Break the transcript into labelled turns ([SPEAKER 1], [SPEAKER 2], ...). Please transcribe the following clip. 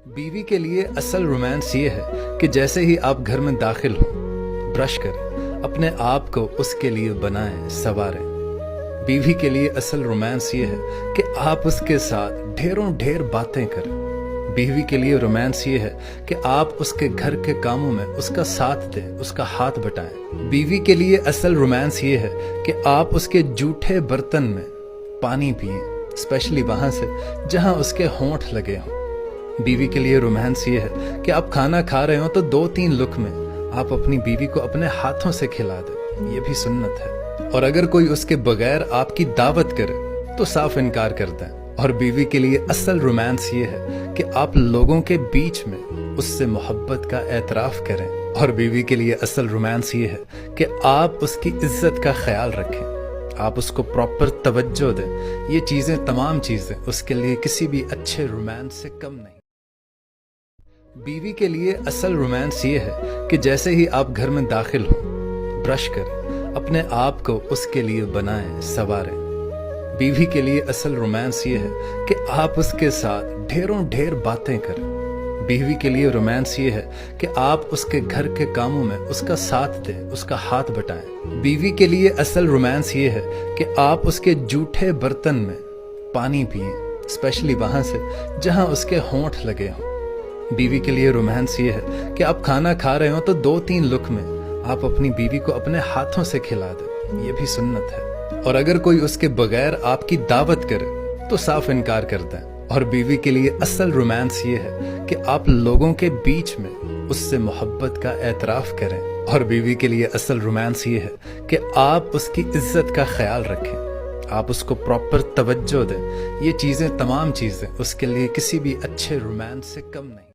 [SPEAKER 1] बीवी के लिए असल रोमांस ये है कि जैसे ही आप घर में दाखिल हो, ब्रश करें, अपने आप को उसके लिए बनाएं, संवारें। बीवी के लिए असल रोमांस ये है कि आप उसके साथ ढेर बातें करें। बीवी के लिए रोमांस ये है कि आप उसके घर के कामों में उसका साथ दें, उसका हाथ बटाएं। बीवी के लिए असल रोमांस ये है कि आप उसके जूठे बर्तन में पानी पिएं, स्पेशली वहां से जहां उसके होंठ लगे हों। बीवी के लिए रोमांस ये है कि आप खाना खा रहे हो तो 2-3 लुक में आप अपनी बीवी को अपने हाथों से खिला दें, ये भी सुन्नत है। और अगर कोई उसके बगैर आपकी दावत करे तो साफ इनकार कर दें। और बीवी के लिए असल रोमांस ये है कि आप लोगों के बीच में उससे मोहब्बत का एतराफ करें। और बीवी के लिए असल रोमांस ये है कि आप उसकी इज्जत का ख्याल रखें, आप उसको प्रॉपर तवज्जो दें। ये चीजें, तमाम चीजें उसके लिए किसी भी अच्छे रोमांस से कम नहीं। बीवी के लिए असल रोमांस ये है कि जैसे ही आप घर में दाखिल हो, ब्रश करें, अपने आप को उसके लिए बनाएं, संवारें। बीवी के लिए असल रोमांस ये है कि आप उसके साथ ढेर बातें करें। बीवी के लिए रोमांस ये है कि आप उसके घर के कामों में उसका साथ दें, उसका हाथ बटाएं। बीवी के लिए असल रोमांस ये है कि आप उसके जूठे बर्तन में पानी पिएं, स्पेशली वहां से जहां उसके होंठ लगे हों। बीवी के लिए रोमांस ये है कि आप खाना खा रहे हो तो 2-3 लुक में आप अपनी बीवी को अपने हाथों से खिला दें, ये भी सुन्नत है। और अगर कोई उसके बगैर आपकी दावत करे तो साफ इनकार कर दें। और बीवी के लिए असल रोमांस ये है कि आप लोगों के बीच में उससे मोहब्बत का एतराफ करें। और बीवी के लिए असल रोमांस ये है कि आप उसकी इज्जत का ख्याल रखें, आप उसको प्रॉपर तवज्जो दें। ये चीजें, तमाम चीजें उसके लिए किसी भी अच्छे रोमांस से कम नहीं।